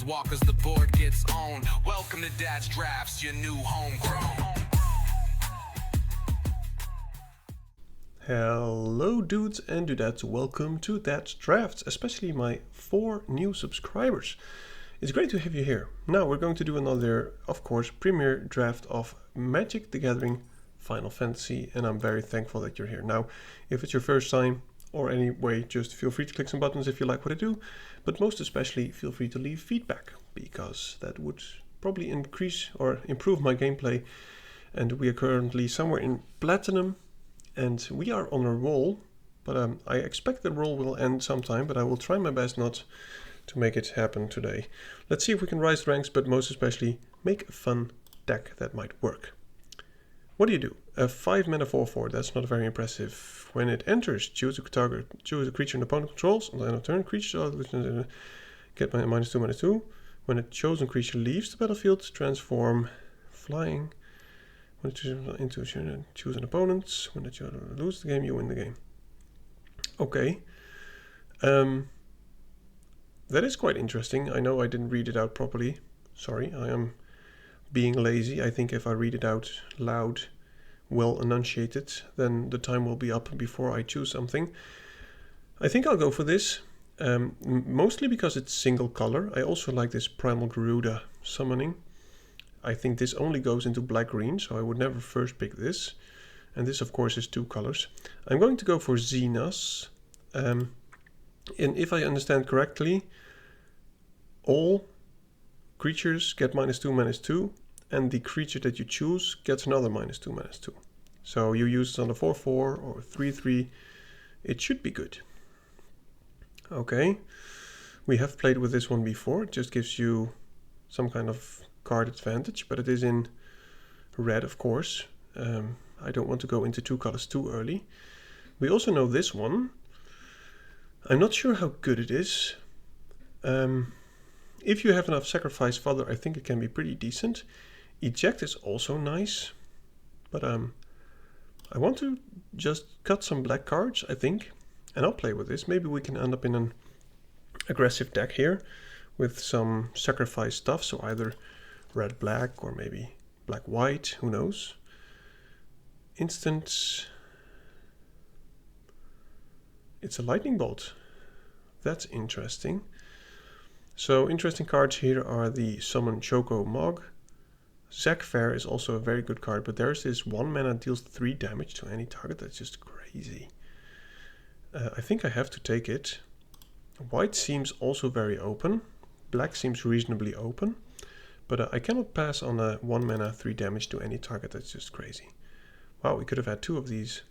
walk as the board gets owned. Welcome to Dad's Drafts, your new homegrown. Hello dudes and dudettes, welcome to Dad's Drafts, especially my 4 new subscribers. It's great to have you here. Now we're going to do another, of course, premiere draft of Magic the Gathering Final Fantasy, and I'm very thankful that you're here. Now, if it's your first time or anyway, just feel free to click some buttons if you like what I do, but most especially feel free to leave feedback, because that would probably increase or improve my gameplay. And we are currently somewhere in Platinum, and we are on a roll, but I expect the roll will end sometime, but I will try my best not to make it happen today. Let's see if we can rise the ranks, but most especially make a fun deck that might work. What do you do? A 5 mana 4/4, that's not very impressive. When it enters, choose a creature an opponent controls. On the end of turn, creature get -2/-2. When a chosen creature leaves the battlefield, transform flying. When it choose an opponent. When you lose the game, you win the game. Okay. That is quite interesting. I know I didn't read it out properly. Sorry, I am being lazy. I think if I read it out loud, well enunciated, then the time will be up before I choose something. I think I'll go for this, mostly because it's single color. I also like this Primal Garuda summoning. I think this only goes into black-green, so I would never first pick this. And this, of course, is 2 colors. I'm going to go for Zenos. And if I understand correctly, all creatures get -2/-2, and the creature that you choose gets another -2/-2. So you use it on a 4/4 or 3/3, it should be good. Okay, we have played with this one before. It just gives you some kind of card advantage, but it is in red, of course. I don't want to go into 2 colors too early. We also know this one. I'm not sure how good it is. If you have enough Sacrifice Fodder, I think it can be pretty decent. Eject is also nice, but I want to just cut some black cards, I think, and I'll play with this. Maybe we can end up in an aggressive deck here with some sacrifice stuff, so either red-black or maybe black-white, who knows. Instant. It's a lightning bolt. That's interesting. So interesting cards here are the Summon Choco Mog. Zac Fair is also a very good card, but there's this 1 mana deals 3 damage to any target. That's just crazy. I think I have to take it. White seems also very open. Black seems reasonably open, but I cannot pass on a 1 mana 3 damage to any target. That's just crazy. Wow, we could have had 2 of these.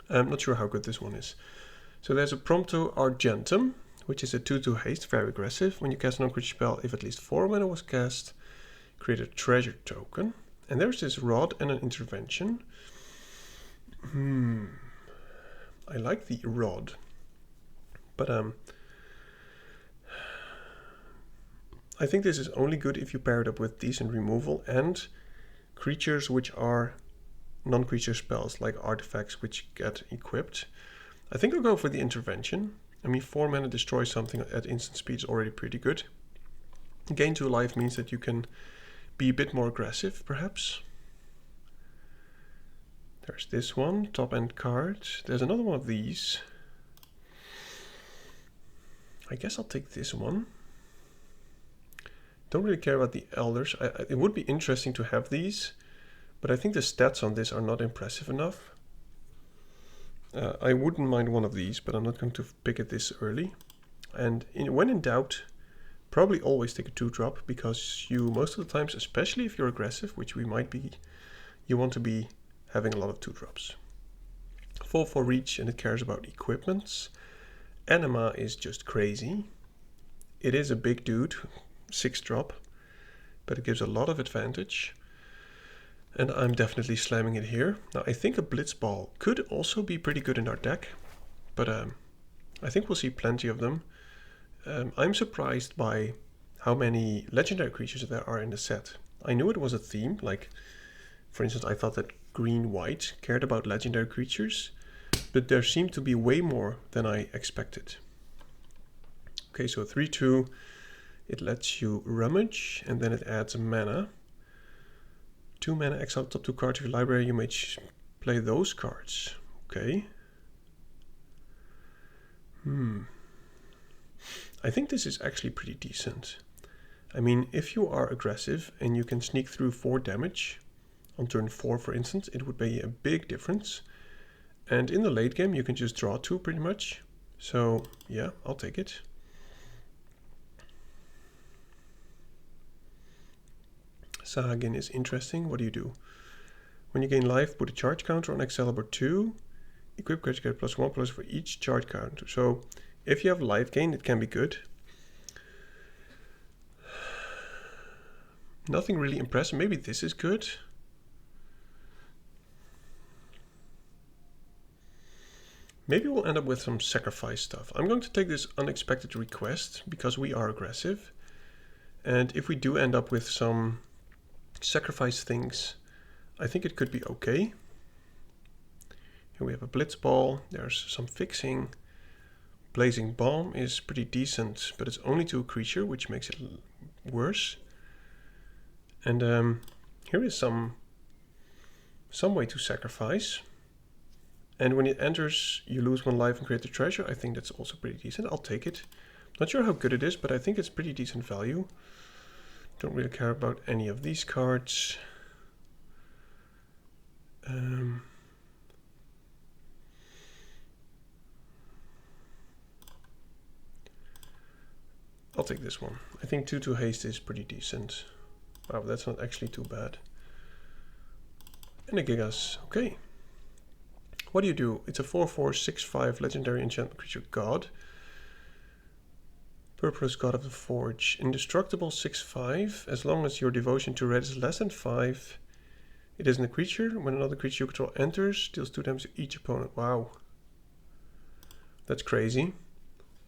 I'm not sure how good this one is. So there's a Prompto Argentum, which is a 2/2 haste, very aggressive. When you cast a non-creature spell, if at least 4 mana was cast, create a treasure token. And there's this Rod and an Intervention. I like the Rod, but I think this is only good if you pair it up with decent removal and creatures which are non-creature spells, like artifacts which get equipped. I think I'll go for the Intervention. I mean, 4 mana destroy something at instant speed is already pretty good. Gain 2 life means that you can be a bit more aggressive, perhaps. There's this one, top end card. There's another one of these. I guess I'll take this one. Don't really care about the elders. It would be interesting to have these, but I think the stats on this are not impressive enough. I wouldn't mind one of these, but I'm not going to pick it this early. And when in doubt, probably always take a 2-drop, because you, most of the times, especially if you're aggressive, which we might be, you want to be having a lot of 2-drops. 4/4 reach, and it cares about equipments. Anima is just crazy. It is a big dude, 6-drop, but it gives a lot of advantage. And I'm definitely slamming it here. Now, I think a Blitzball could also be pretty good in our deck, but I think we'll see plenty of them. I'm surprised by how many legendary creatures there are in the set. I knew it was a theme, like, for instance, I thought that green-white cared about legendary creatures, but there seemed to be way more than I expected. Okay, so 3/2 It lets you rummage, and then it adds mana. 2 mana, exile top 2 cards of your library. You may play those cards. Okay. I think this is actually pretty decent. I mean, if you are aggressive and you can sneak through 4 damage on turn 4, for instance, it would be a big difference. And in the late game, you can just draw 2 pretty much. So yeah, I'll take it. Sahagin is interesting. What do you do? When you gain life, put a charge counter on Excalibur 2. Equip cards get +1/+1 for each charge counter. So if you have life gain, it can be good. Nothing really impressive. Maybe this is good. Maybe we'll end up with some sacrifice stuff. I'm going to take this unexpected request because we are aggressive. And if we do end up with some sacrifice things, I think it could be okay. Here we have a Blitzball. There's some fixing. Blazing Bomb is pretty decent, but it's only to a creature, which makes it worse. And here is some way to sacrifice. And when it enters, you lose 1 life and create a treasure. I think that's also pretty decent. I'll take it. Not sure how good it is, but I think it's pretty decent value. Don't really care about any of these cards. I'll take this one. I think 2/2 haste is pretty decent. Wow, that's not actually too bad. And a Gigas. Okay. What do you do? It's a 4/4/6/5 legendary enchantment creature god. Purpose God of the Forge. Indestructible 6/5. As long as your devotion to red is less than 5, it isn't a creature. When another creature you control enters, deals 2 damage to each opponent. Wow. That's crazy.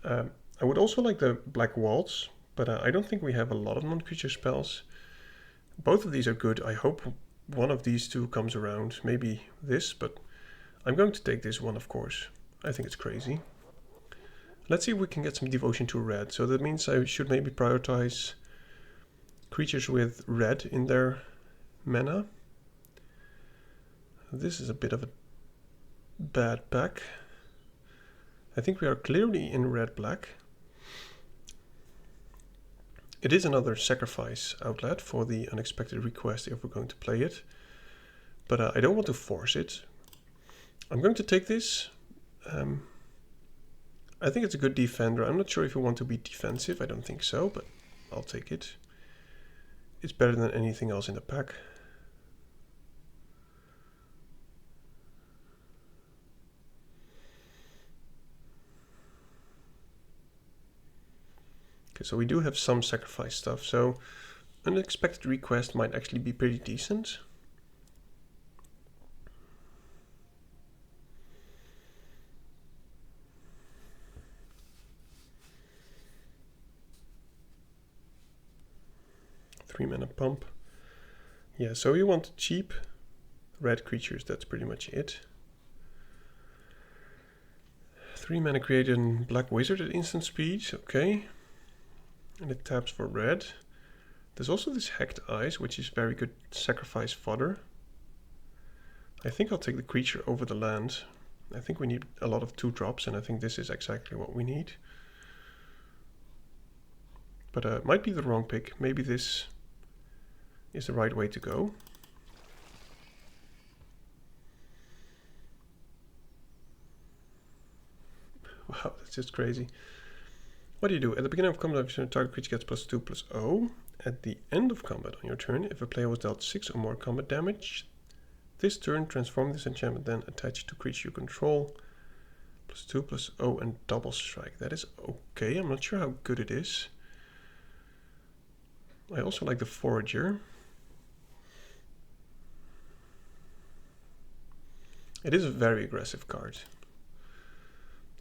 I would also like the Black Waltz, but I don't think we have a lot of non-creature spells. Both of these are good. I hope one of these two comes around. Maybe this, but I'm going to take this one, of course. I think it's crazy. Let's see if we can get some devotion to red. So that means I should maybe prioritize creatures with red in their mana. This is a bit of a bad pack. I think we are clearly in red-black. It is another sacrifice outlet for the unexpected request if we're going to play it. But I don't want to force it. I'm going to take this. I think it's a good defender. I'm not sure if you want to be defensive. I don't think so, but I'll take it. It's better than anything else in the pack. Okay, so we do have some sacrifice stuff. So unexpected request might actually be pretty decent. Three mana pump. Yeah, so you want cheap red creatures. That's pretty much it. 3 mana create a black wizard at instant speed. Okay. And it taps for red. There's also this Hacked Eyes, which is very good sacrifice fodder. I think I'll take the creature over the land. I think we need a lot of 2-drops, and I think this is exactly what we need. But it might be the wrong pick. Maybe this is the right way to go. Wow, that's just crazy. What do you do? At the beginning of combat, a target creature gets +2/+0. At the end of combat on your turn, if a player was dealt 6 or more combat damage, this turn transform this enchantment, then attach it to creature you control. +2/+0 and double strike. That is okay. I'm not sure how good it is. I also like the Forager. It is a very aggressive card.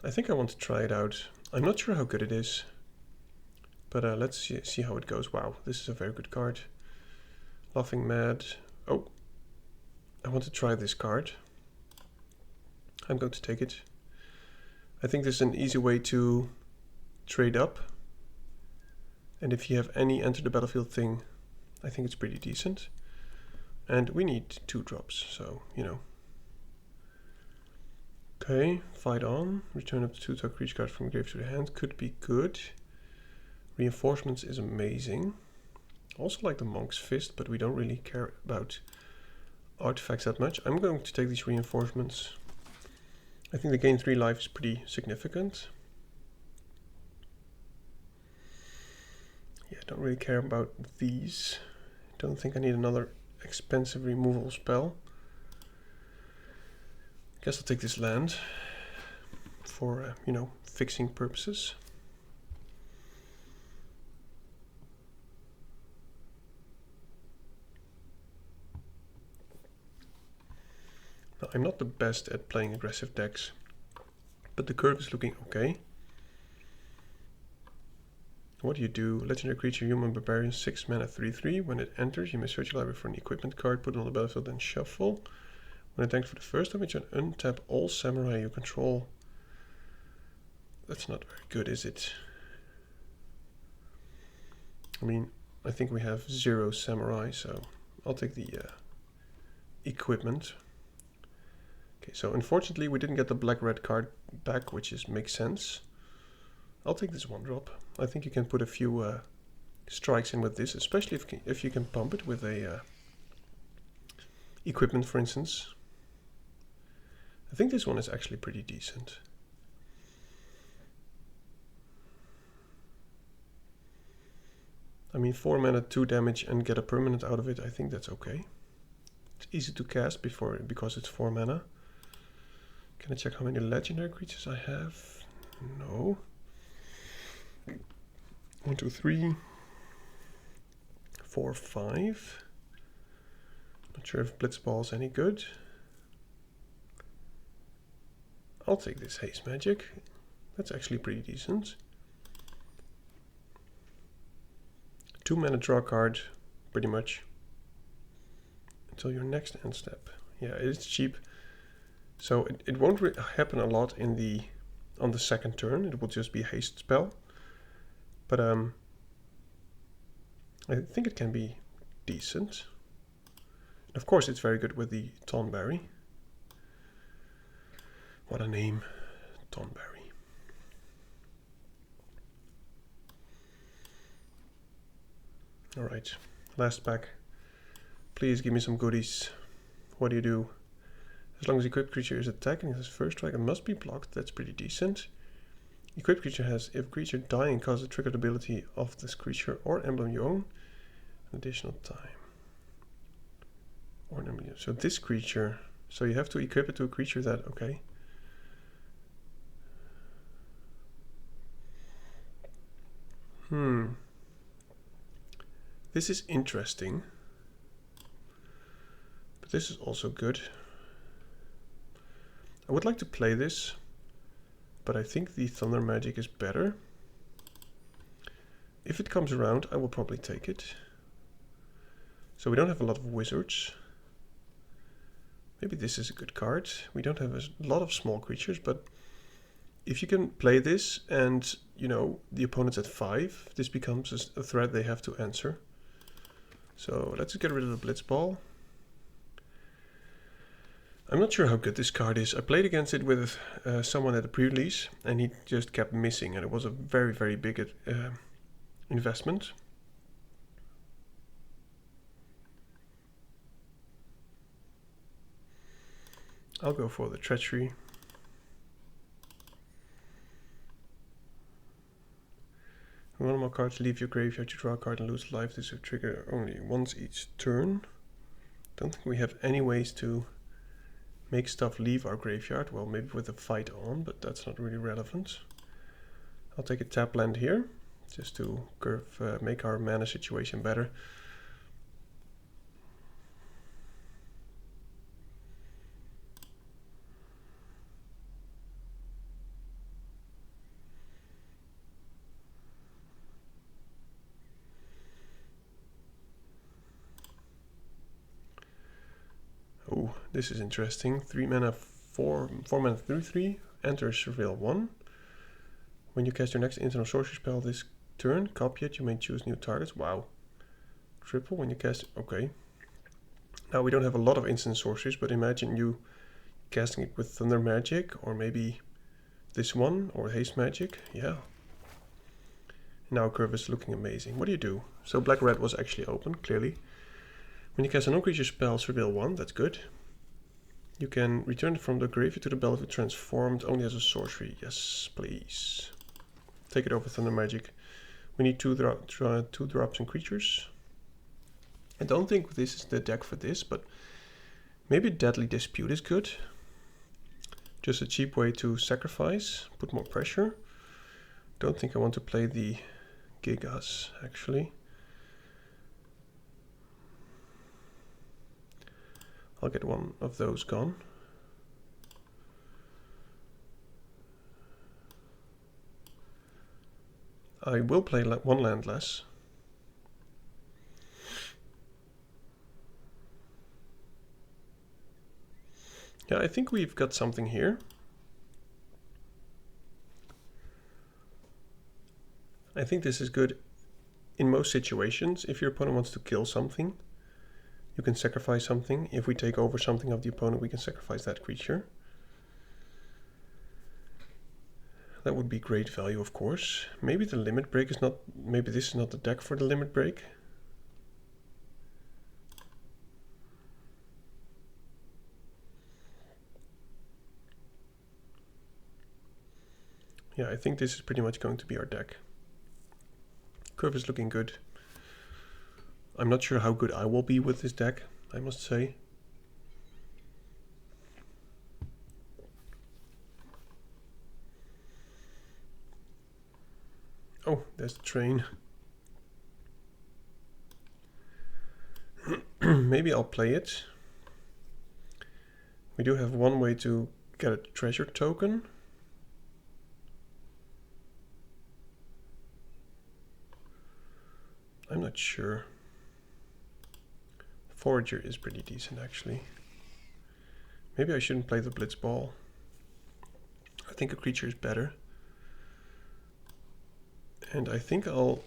I think I want to try it out. I'm not sure how good it is, but let's see how it goes. Wow, this is a very good card. Laughing Mad. Oh, I want to try this card. I'm going to take it. I think this is an easy way to trade up And if you have any enter the battlefield thing, I think it's pretty decent. And we need 2 drops, so, you know. Okay, fight on. Return up to 2 top creature cards from grave to the hand. Could be good. Reinforcements is amazing. Also like the Monk's Fist, but we don't really care about artifacts that much. I'm going to take these reinforcements. I think the gain 3 life is pretty significant. Yeah, I don't really care about these. Don't think I need another expensive removal spell. Guess I'll take this land for, you know, fixing purposes. Now, I'm not the best at playing aggressive decks, but the curve is looking okay. What do you do? Legendary creature, human barbarian, 6 mana, 3/3. When it enters, you may search your library for an equipment card, put it on the battlefield, and shuffle. When attacked for the first time, you can untap all samurai you control. That's not very good, is it? I mean, I think we have 0 samurai, so I'll take the equipment. Okay, so unfortunately we didn't get the black-red card back, which makes sense. I'll take this 1-drop. I think you can put a few strikes in with this, especially if you can pump it with a equipment, for instance. I think this one is actually pretty decent. I mean, 4 mana, 2 damage, and get a permanent out of it. I think that's okay. It's easy to cast because it's 4 mana. Can I check how many legendary creatures I have? No. 1, 2, 3, 4, 5. Not sure if Blitzball is any good. I'll take this Haste Magic. That's actually pretty decent. 2 mana, draw card, pretty much. Until your next end step. Yeah, it's cheap. So it won't happen a lot on the second turn. It will just be a haste spell. But I think it can be decent. Of course, it's very good with the Tonberry. What a name, Tonberry. All right, last pack. Please give me some goodies. What do you do? As long as equipped creature is attacking his first strike, it must be blocked. That's pretty decent. Equipped creature has, if creature dying causes a triggered ability of this creature or emblem you own, an additional time. Or number. So this creature, so you have to equip it to a creature that, okay. This is interesting. But this is also good. I would like to play this, but I think the Thunder Magic is better. If it comes around, I will probably take it. So we don't have a lot of wizards. Maybe this is a good card. We don't have a lot of small creatures, but if you can play this and, you know, the opponent's at 5, this becomes a threat they have to answer. So let's get rid of the Blitzball. I'm not sure how good this card is. I played against it with someone at the pre-release, and he just kept missing, and it was a very, very big investment. I'll go for the Treachery. When one of my cards leave your graveyard, you draw a card and lose life. This will trigger only once each turn. Don't think we have any ways to make stuff leave our graveyard. Well, maybe with a fight on, but that's not really relevant. I'll take a tap land here, just to make our mana situation better. Oh, this is interesting. 3 mana, 4 mana, 3/3. Enter Surveil 1. When you cast your next internal sorcery spell, this turn, copy it, you may choose new targets. Wow. Triple when you cast, okay. Now we don't have a lot of instant sorceries, but imagine you casting it with Thunder Magic, or maybe this one, or Haste Magic, yeah. Now curve is looking amazing. What do you do? So black-red was actually open, clearly. When you cast a non-creature spell, reveal 1, that's good. You can return it from the graveyard to the battlefield transformed only as a sorcery. Yes, please. Take it over Thunder Magic. We need two drops and creatures. I don't think this is the deck for this, but maybe Deadly Dispute is good. Just a cheap way to sacrifice, put more pressure. Don't think I want to play the Gigas, actually. I'll get one of those gone. I will play one land less. Yeah, I think we've got something here. I think this is good in most situations. If your opponent wants to kill something, you can sacrifice something. If we take over something of the opponent, we can sacrifice that creature. That would be great value, of course. Maybe the limit break is not, maybe this is not the deck for the limit break. Yeah, I think this is pretty much going to be our deck. Curve is looking good. I'm not sure how good I will be with this deck, I must say. Oh, there's the train. Maybe I'll play it. We do have one way to get a treasure token. I'm not sure. Forager is pretty decent, actually. Maybe I shouldn't play the Blitzball. I think a creature is better. And I think I'll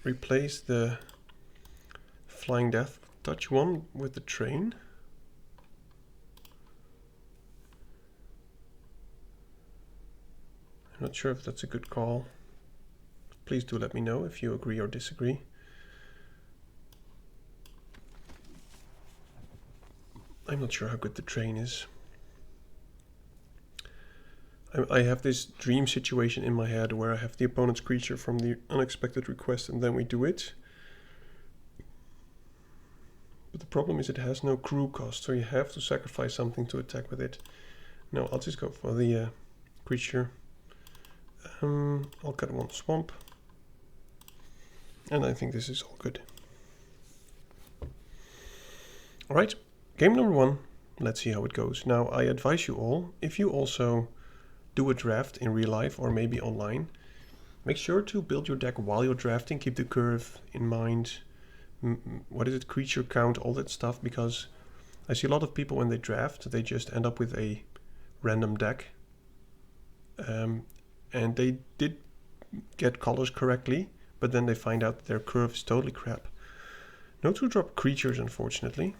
replace the Flying Death Touch one with the train. I'm not sure if that's a good call. Please do let me know if you agree or disagree. I'm not sure how good the train is. I have this dream situation in my head where I have the opponent's creature from the unexpected request and then we do it. But the problem is it has no crew cost, so you have to sacrifice something to attack with it. No, I'll just go for the creature. I'll cut one swamp. And I think this is all good. Alright, game number 1. Let's see how it goes. Now, I advise you all, if you also do a draft in real life or maybe online, make sure to build your deck while you're drafting. Keep the curve in mind. What is it? Creature count, all that stuff. Because I see a lot of people when they draft, they just end up with a random deck. And they did get colors correctly, but then they find out that their curve is totally crap. No 2-drop creatures, unfortunately.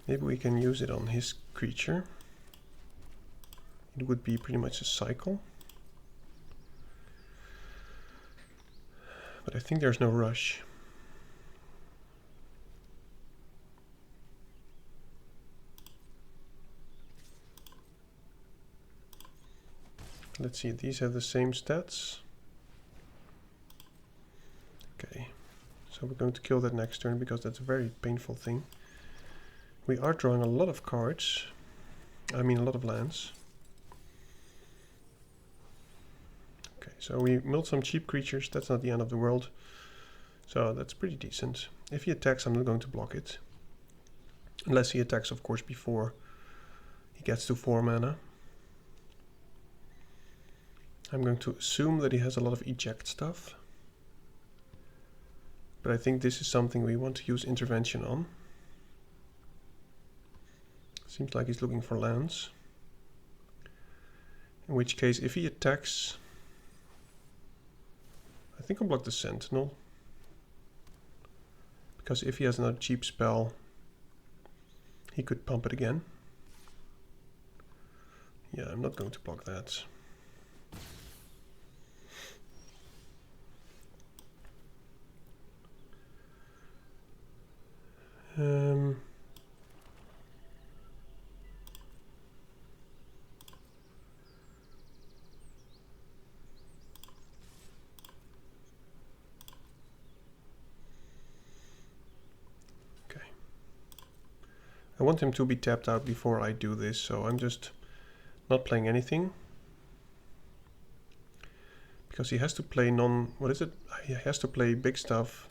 Maybe we can use it on his creature. It would be pretty much a cycle. But I think there's no rush. Let's see, these have the same stats. Okay, so we're going to kill that next turn because that's a very painful thing. We are drawing a lot of cards. I mean a lot of lands. Okay, so we milled some cheap creatures. That's not the end of the world. So that's pretty decent. If he attacks, I'm not going to block it. Unless he attacks, of course, before he gets to 4 mana. I'm going to assume that he has a lot of eject stuff. But I think this is something we want to use intervention on. Seems like he's looking for lands. In which case, if he attacks, I think I'll block the Sentinel. Because if he has another cheap spell, he could pump it again. Yeah, I'm not going to block that. I want him to be tapped out before I do this, so I'm just not playing anything. Because he has to play what is it? He has to play big stuff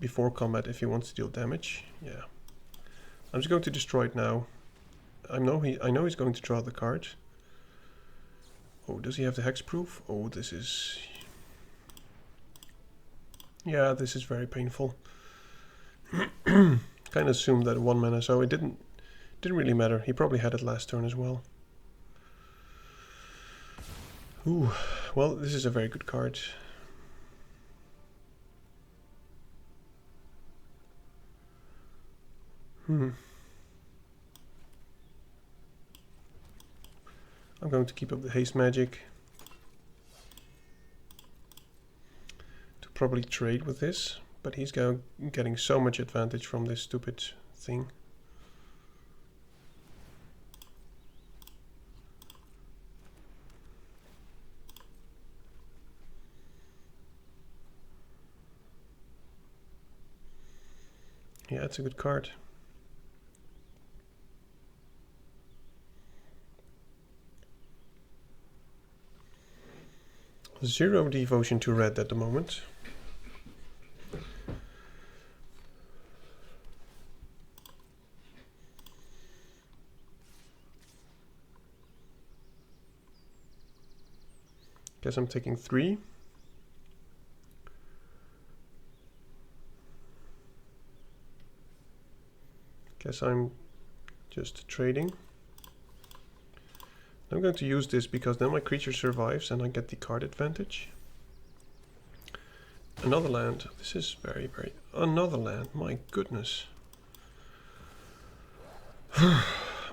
before combat if he wants to deal damage. Yeah. I'm just going to destroy it now. I know he's going to draw the card. Oh, does he have the hexproof? Oh, this is... Yeah, this is very painful. Kind of assumed that 1 mana, so it didn't really matter. He probably had it last turn as well. Ooh, well, this is a very good card. I'm going to keep up the haste magic to probably trade with this. But he's getting so much advantage from this stupid thing. Yeah, it's a good card. Zero devotion to red at the moment. Guess I'm taking 3. Guess I'm just trading. I'm going to use this because then my creature survives and I get the card advantage. Another land. This is very, very... Another land. My goodness.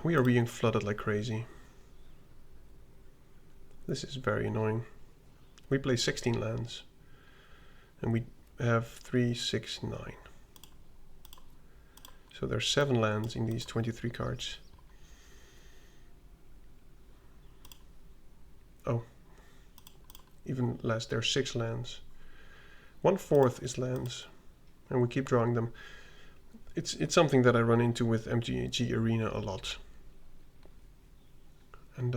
We are being flooded like crazy. This is very annoying. We play 16 lands. And we have 3, 6, 9. So there's 7 lands in these 23 cards. Oh. Even less, there's 6 lands. 1/4 is lands. And we keep drawing them. It's something that I run into with MTG Arena a lot. And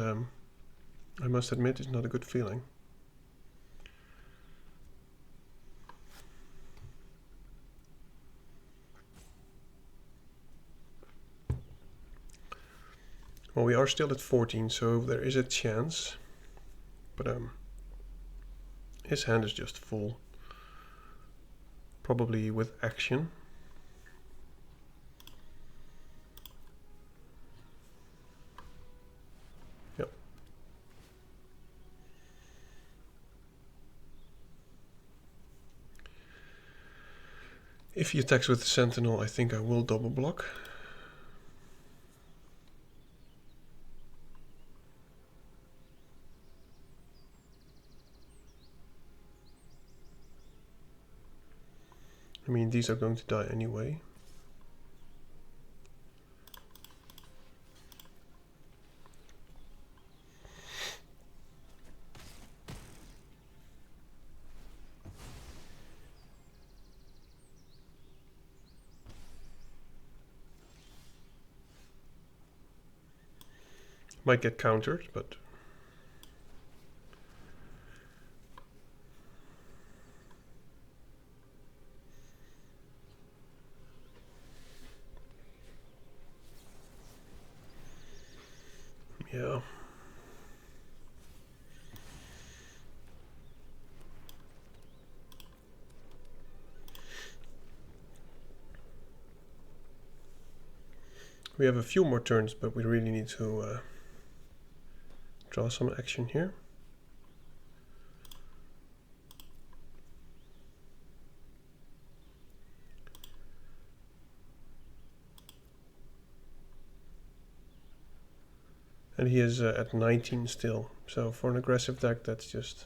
I must admit it's not a good feeling. Well, we are still at 14, so there is a chance. But his hand is just full. Probably with action. Yep. If he attacks with the Sentinel, I think I will double block. I mean, these are going to die anyway. Might get countered, but... yeah. We have a few more turns, but we really need to draw some action here. And he is at 19 still, so for an aggressive deck that's just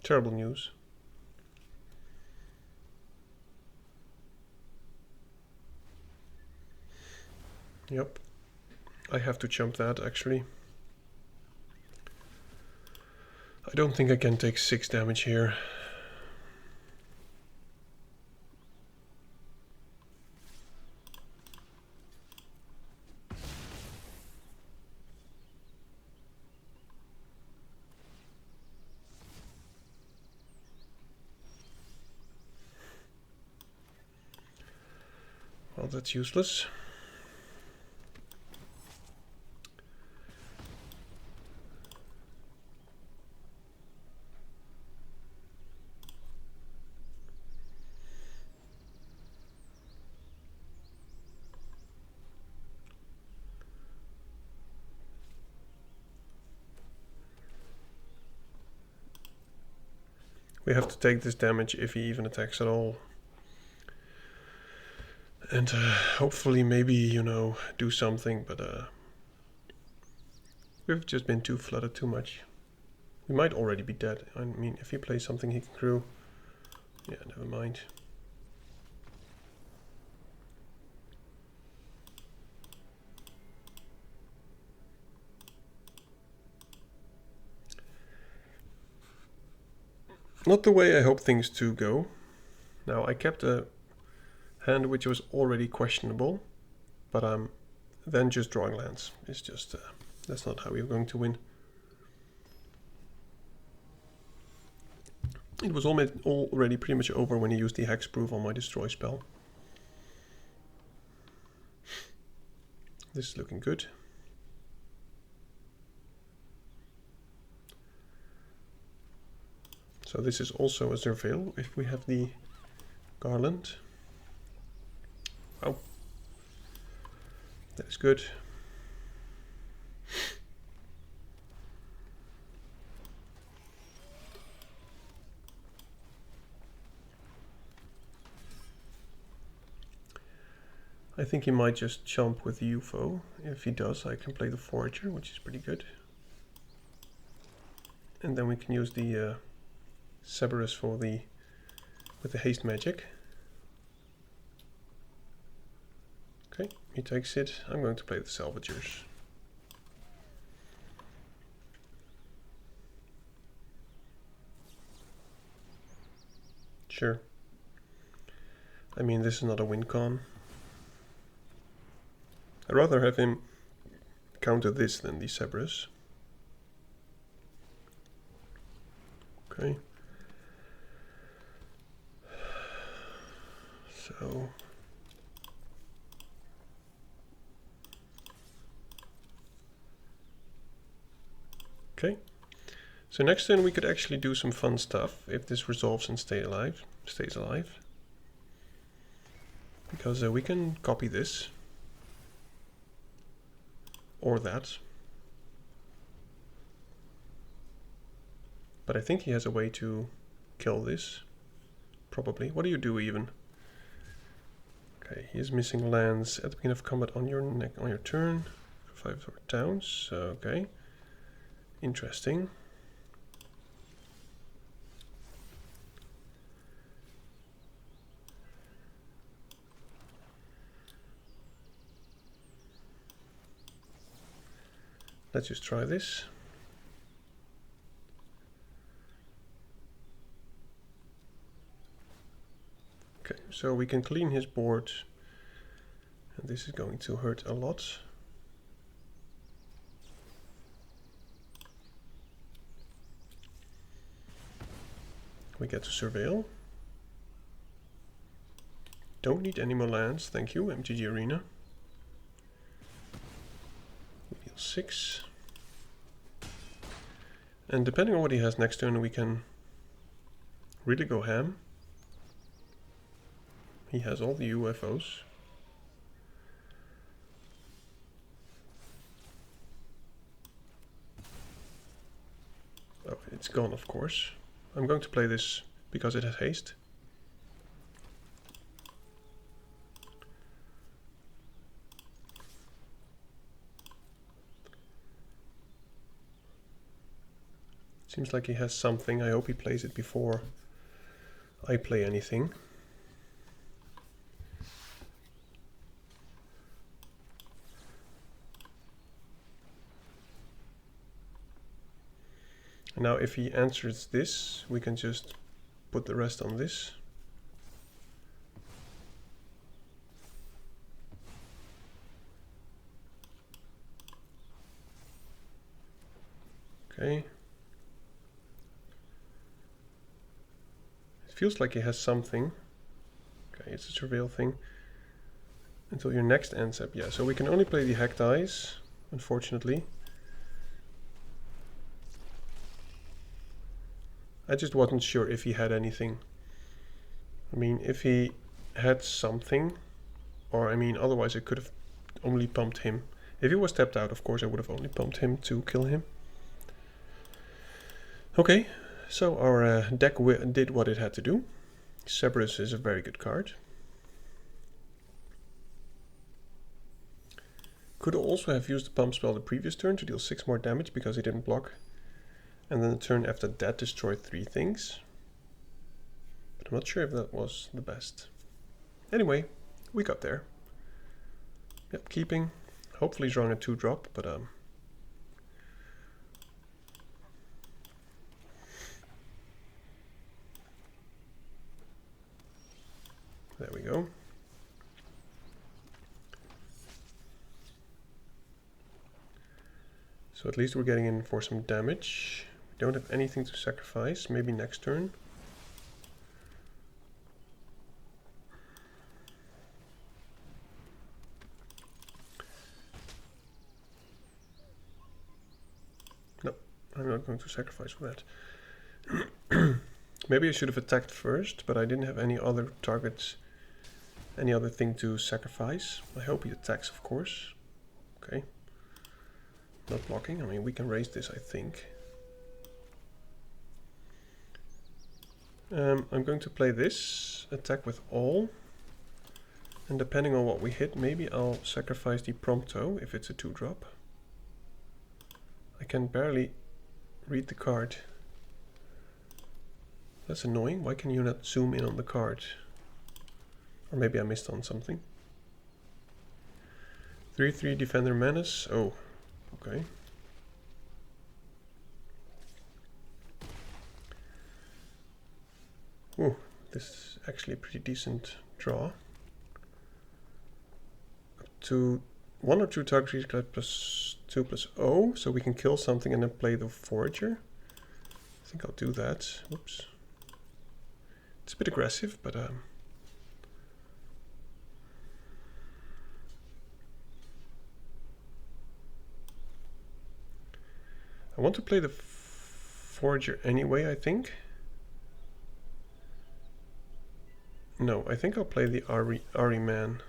terrible news. Yep, I have to chump that actually. I don't think I can take 6 damage here. Well, that's useless. We have to take this damage if he even attacks at all. And hopefully maybe, you know, do something, but we've just been too flooded too much. We might already be dead. I mean, if he plays something he can crew. Yeah, never mind. Not the way I hope things to go. Now, I kept a hand which was already questionable, but then just drawing lands. It's just, that's not how we're going to win. It was already pretty much over when he used the hexproof on my destroy spell. This is looking good. So this is also a Surveil if we have the Garland. Oh, that is good. I think he might just jump with the UFO. If he does, I can play the Forager, which is pretty good. And then we can use the Cerberus for with the haste magic. Okay, he takes it. I'm going to play the Salvagers. Sure. I mean, this is not a win con. I'd rather have him counter this than the Cerberus. Okay. So okay. So next turn we could actually do some fun stuff if this resolves and stays alive. Because we can copy this. Or that. But I think he has a way to kill this. Probably. What do you do even? Okay, he is missing lands at the beginning of combat on your turn. 5 towns. Okay. Interesting. Let's just try this. Okay, so we can clean his board, and this is going to hurt a lot. We get to Surveil. Don't need any more lands, thank you, MTG Arena. We deal 6. And depending on what he has next turn, we can really go ham. He has all the UFOs. it's gone, of course. I'm going to play this because it has haste. Seems like he has something. I hope he plays it before I play anything. Now if he answers this, we can just put the rest on this. Okay. It feels like he has something. Okay, it's a surveil thing. Until your next ends up. Yeah, so we can only play the hacked eyes, unfortunately. I just wasn't sure if he had anything. I mean, if he had something, or I mean, otherwise I could have only pumped him. If he was tapped out, of course, I would have only pumped him to kill him. Okay, so our deck did what it had to do. Cerberus is a very good card. Could also have used the pump spell the previous turn to deal 6 more damage because he didn't block. And then the turn after that destroyed 3 things. But I'm not sure if that was the best. Anyway, we got there. Yep, keeping. Hopefully drawing a 2-drop, but there we go. So at least we're getting in for some damage. We don't have anything to sacrifice. Maybe next turn. No, I'm not going to sacrifice for that. Maybe I should have attacked first, but I didn't have any other targets, any other thing to sacrifice. I hope he attacks, of course. Okay. Not blocking. I mean, we can raise this, I think. I'm going to play this, attack with all. And depending on what we hit, maybe I'll sacrifice the Prompto if it's a 2-drop. I can barely read the card. That's annoying. Why can you not zoom in on the card? Or maybe I missed on something. 3/3 Defender Menace. Oh, okay. Ooh, this is actually a pretty decent draw. Up to 1 or 2 targets plus 2/0, so we can kill something and then play the Forager. I think I'll do that. Whoops. It's a bit aggressive, but I want to play the Forager anyway, I think. No, I think I'll play the Ari Man.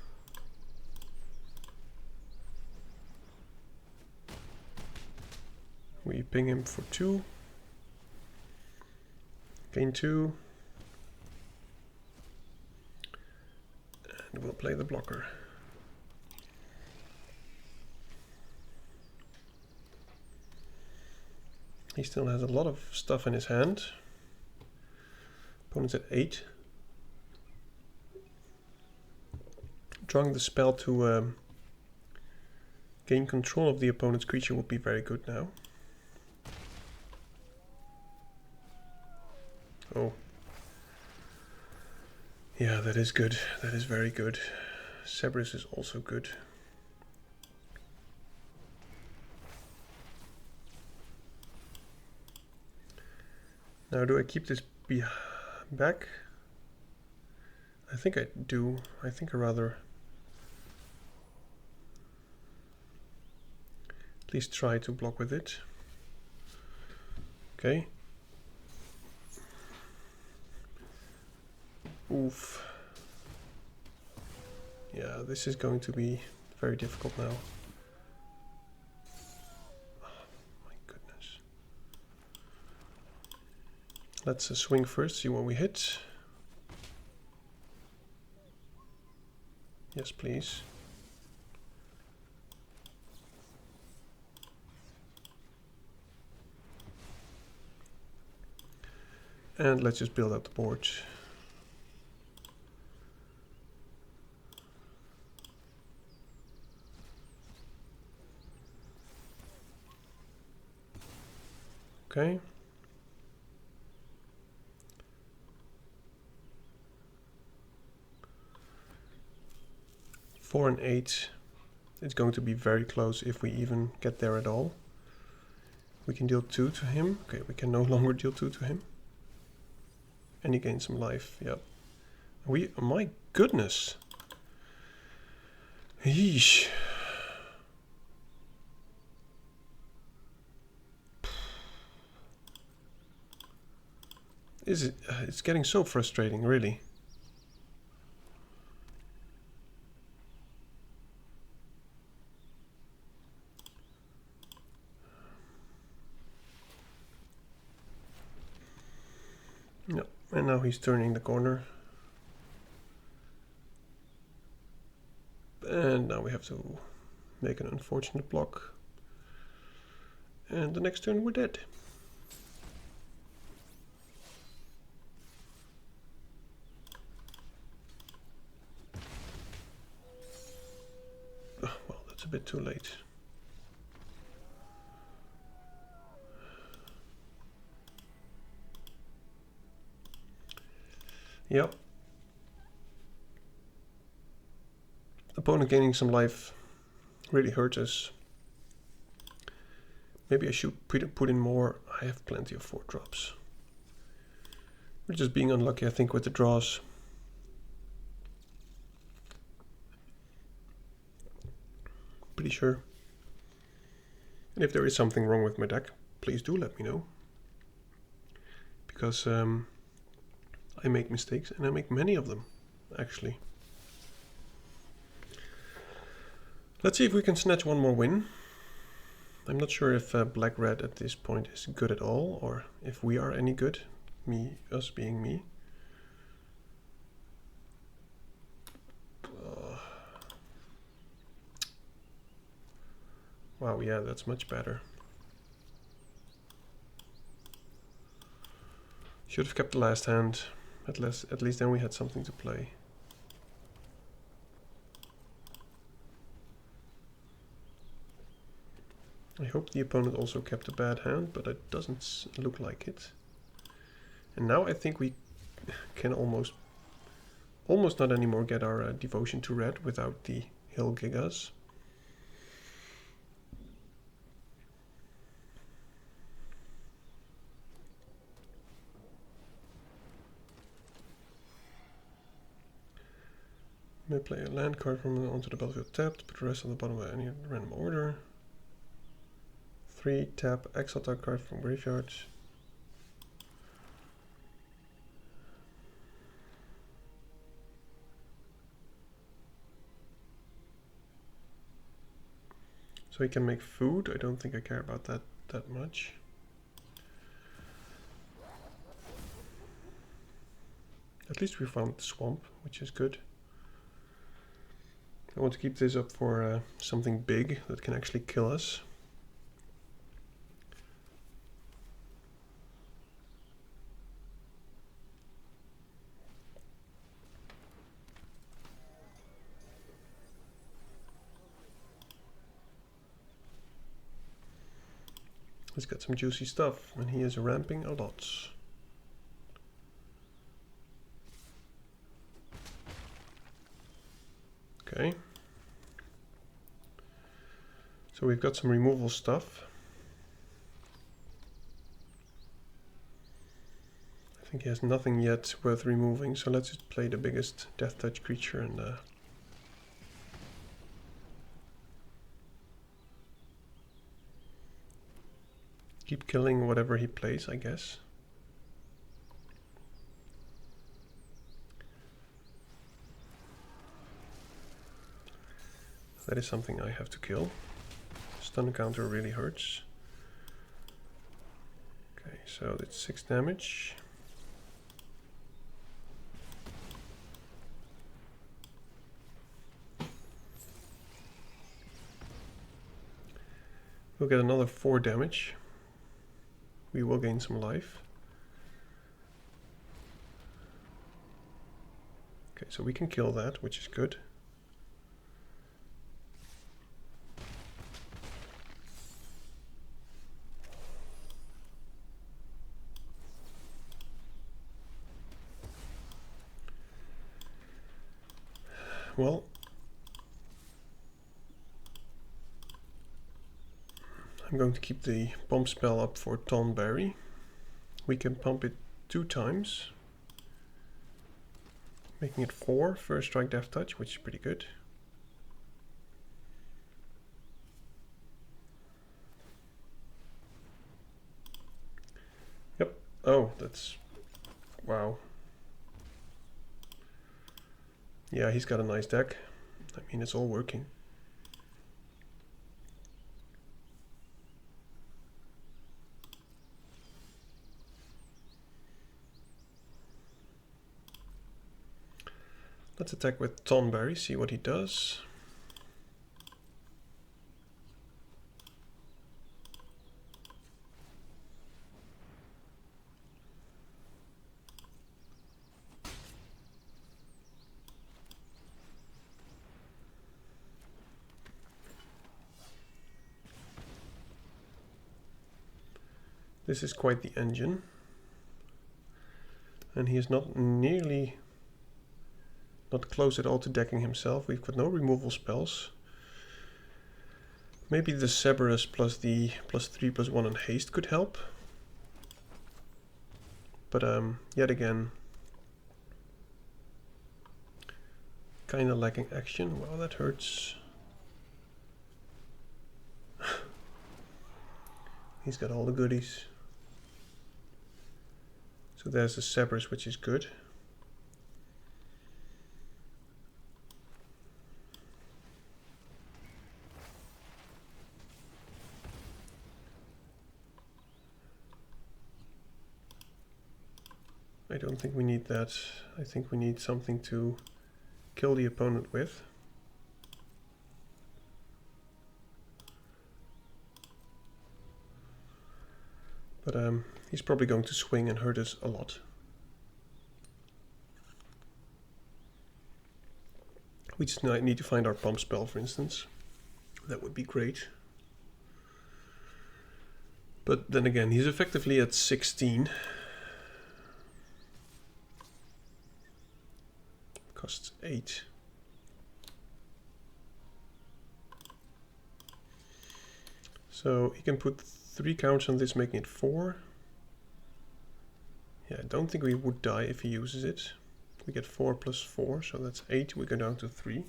We ping him for 2. Gain 2. And we'll play the blocker. He still has a lot of stuff in his hand. Opponent's at 8. Drawing the spell to gain control of the opponent's creature would be very good now. Oh. Yeah, that is good. That is very good. Cerberus is also good. Now, do I keep this back? I think I do. I think I rather at least try to block with it. Okay. Oof. Yeah, this is going to be very difficult now. Oh, my goodness. Let's swing first, see what we hit. Yes, please. And let's just build out the board. Okay. Four and 8. It's going to be very close if we even get there at all. We can deal 2 to him. Okay, we can no longer deal 2 to him. And he gains some life. Yep. Oh my goodness. Yeesh. It's getting so frustrating, really. No, and now he's turning the corner. And now we have to make an unfortunate block. And the next turn we're dead. Oh, well, that's a bit too late. Yep. Opponent gaining some life really hurts us. Maybe I should put in more. I have plenty of 4-drops. We're just being unlucky, I think, with the draws. Pretty sure. And if there is something wrong with my deck, please do let me know. Because I make mistakes, and I make many of them, actually. Let's see if we can snatch one more win. I'm not sure if black-red at this point is good at all, or if we are any good, us being me. Wow, yeah, that's much better. Should have kept the last hand. At least then we had something to play. I hope the opponent also kept a bad hand, but it doesn't look like it. And now I think we can almost not anymore get our devotion to red without the hill gigas. May play a land card from onto the battlefield tapped, put the rest on the bottom of any random order. 3 tap exile target card from graveyard. So he can make food. I don't think I care about that much. At least we found the swamp, which is good. I want to keep this up for something big that can actually kill us. He's got some juicy stuff, and he is ramping a lot. Okay. So we've got some removal stuff. I think he has nothing yet worth removing, so let's just play the biggest death touch creature and keep killing whatever he plays, I guess. That is something I have to kill. Stun counter really hurts. Okay, so it's 6 damage. We'll get another 4 damage. We will gain some life. Okay, so we can kill that, which is good. Well, I'm going to keep the pump spell up for Tonberry. We can pump it 2 times, making it 4 first strike death touch, which is pretty good. Yep. Oh, that's... wow. Yeah, he's got a nice deck. I mean, it's all working. Let's attack with Tonberry, see what he does. This is quite the engine. And he is not close at all to decking himself. We've got no removal spells. Maybe the Cerberus plus the +3/+1 and haste could help. But yet again, kind of lacking action. Well, that hurts. He's got all the goodies. So there's the Cerberus, which is good. I don't think we need that. I think we need something to kill the opponent with. But he's probably going to swing and hurt us a lot. We just need to find our pump spell, for instance. That would be great. But then again, he's effectively at 16. Costs 8. So he can put 3 counters on this, making it 4. Yeah, I don't think we would die if he uses it. We get 4 plus 4, so that's 8. We go down to 3.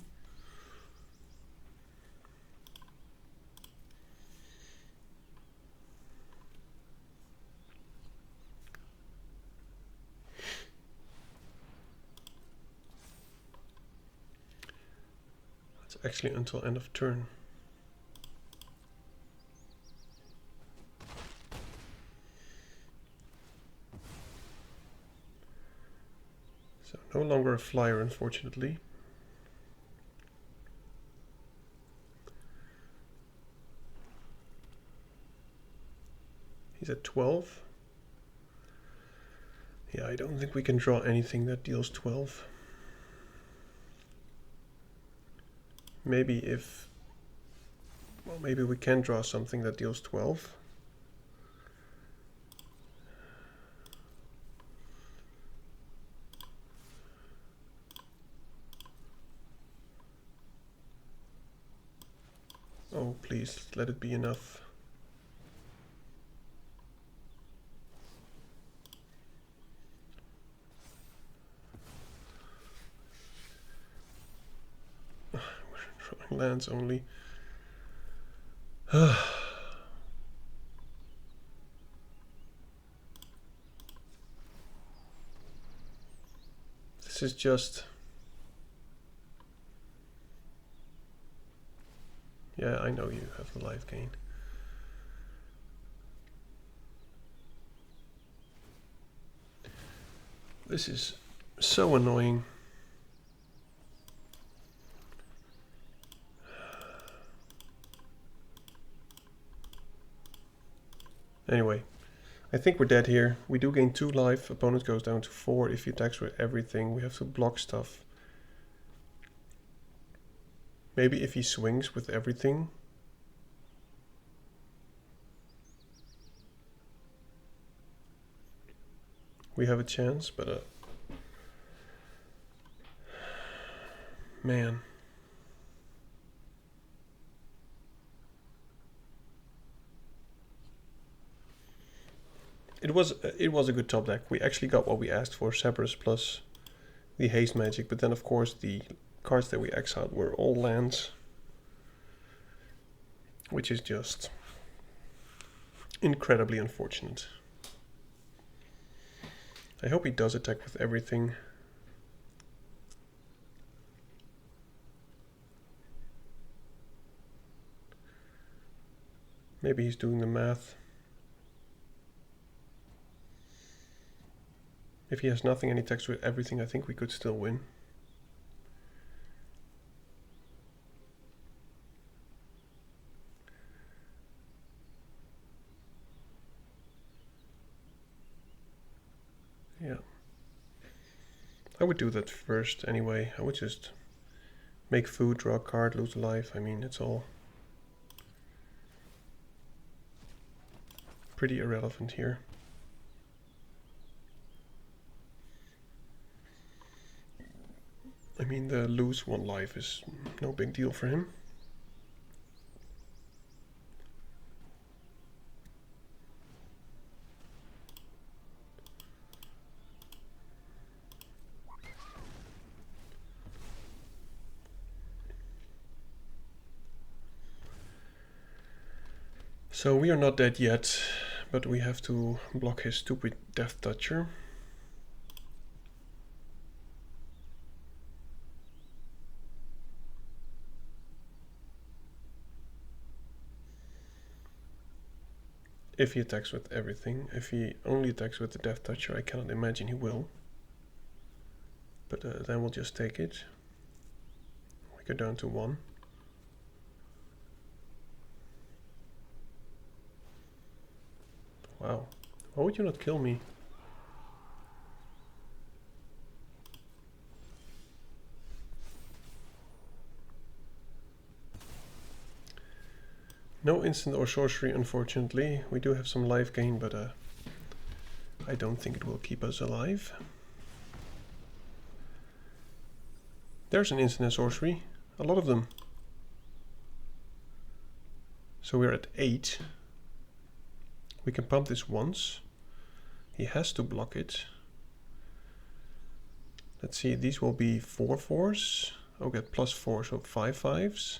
That's actually until end of turn. So no longer a flyer, unfortunately. He's at 12. Yeah, I don't think we can draw anything that deals 12. Maybe if... well, maybe we can draw something that deals 12. Oh, please, let it be enough. We're drawing lands only. This is just... yeah, I know you have the life gain. This is so annoying. Anyway, I think we're dead here. We do gain 2 life. Opponent goes down to 4. If he attacks with everything, we have to block stuff. Maybe if he swings with everything. We have a chance, but man. It was a good top deck. We actually got what we asked for, Cerberus plus the haste magic, but then of course the cards that we exiled were all lands, which is just incredibly unfortunate. I hope he does attack with everything. Maybe he's doing the math. If he has nothing and he attacks with everything, I think we could still win. Yeah. I would do that first anyway. I would just make food, draw a card, lose a life. I mean, it's all pretty irrelevant here. I mean, the lose 1 life is no big deal for him. So we are not dead yet, but we have to block his stupid Death Toucher. If he attacks with everything. If he only attacks with the Death Toucher, I cannot imagine he will. But then we'll just take it. We go down to 1. Wow. Why would you not kill me? No instant or sorcery, unfortunately. We do have some life gain, but I don't think it will keep us alive. There's an instant and sorcery. A lot of them. So we're at 8. We can pump this once. He has to block it. Let's see, these will be 4 4s. I'll get +4, so 5 5s.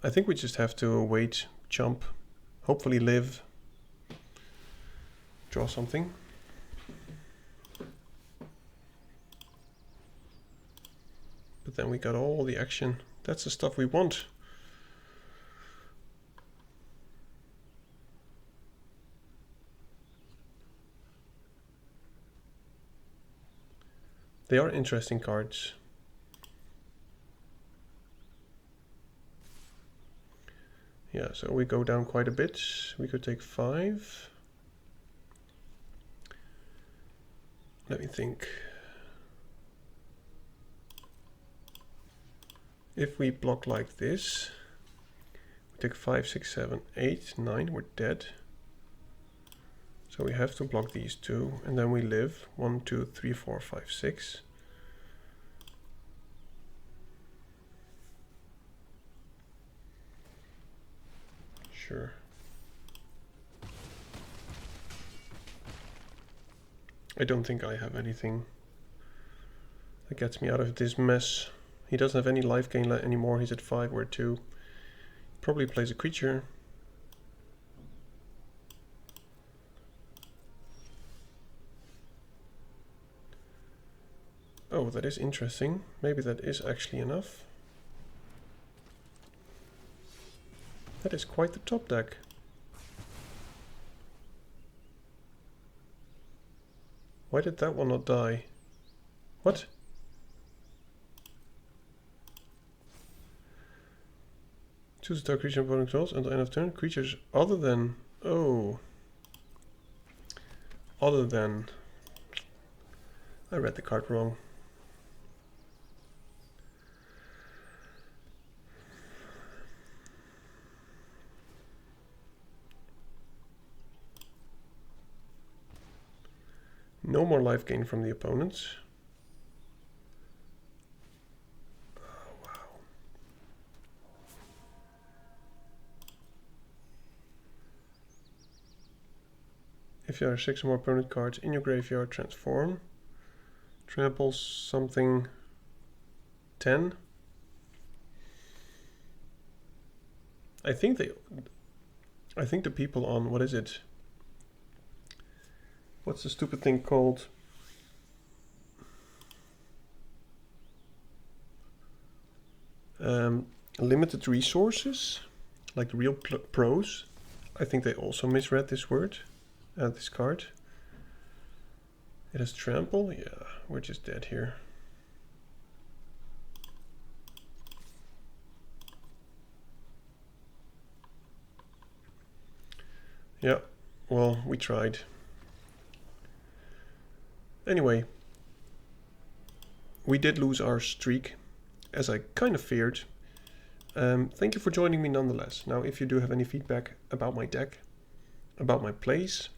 I think we just have to wait, jump, hopefully live, draw something. But then we got all the action. That's the stuff we want. They are interesting cards. Yeah, so we go down quite a bit. We could take 5. Let me think. If we block like this, we take 5, 6, 7, 8, 9, we're dead. So we have to block these 2, and then we live. 1, 2, 3, 4, 5, 6. Sure. I don't think I have anything that gets me out of this mess. He doesn't have any life gain anymore. He's at 5, we're at 2. Probably plays a creature. Oh, that is interesting. Maybe that is actually enough. That is quite the top deck. Why did that one not die? What? Choose a target creature opponent controls until end of turn. Creatures other than... Oh. Other than... I read the card wrong. No more life gain from the opponents. Oh, wow. If there are 6 or more opponent cards in your graveyard, transform. Trample something 10. I think the people on, what is it? What's the stupid thing called? Limited resources, like the real pros. I think they also misread this word, this card. It has trample. Yeah, we're just dead here. Yeah, well, we tried. Anyway, we did lose our streak, as I kind of feared. Thank you for joining me nonetheless. Now, if you do have any feedback about my deck, about my plays,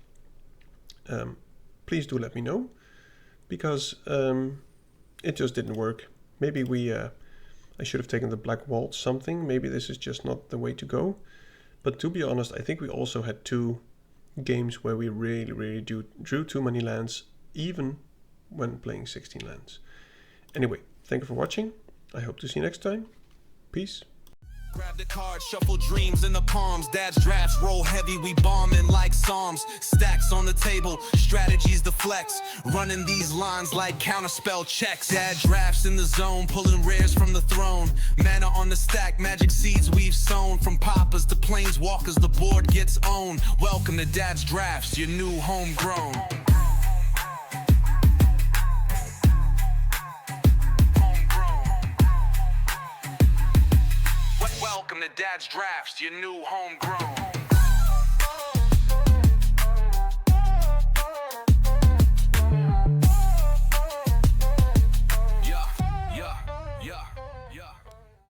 please do let me know, because it just didn't work. Maybe I should have taken the Black Waltz something. Maybe this is just not the way to go. But to be honest, I think we also had 2 games where we really drew too many lands, even when playing 16 lands. Anyway, thank you for watching. I hope to see you next time. Peace. Grab the card, shuffle dreams in the palms. Dad's drafts roll heavy, we bombing like psalms. Stacks on the table, strategies the flex. Running these lines like counterspell checks. Dad drafts in the zone, pulling rares from the throne. Mana on the stack, magic seeds we've sown. From poppers to planeswalkers, the board gets owned. Welcome to Dad's drafts, your new homegrown. Welcome to Dad's drafts, your new homegrown.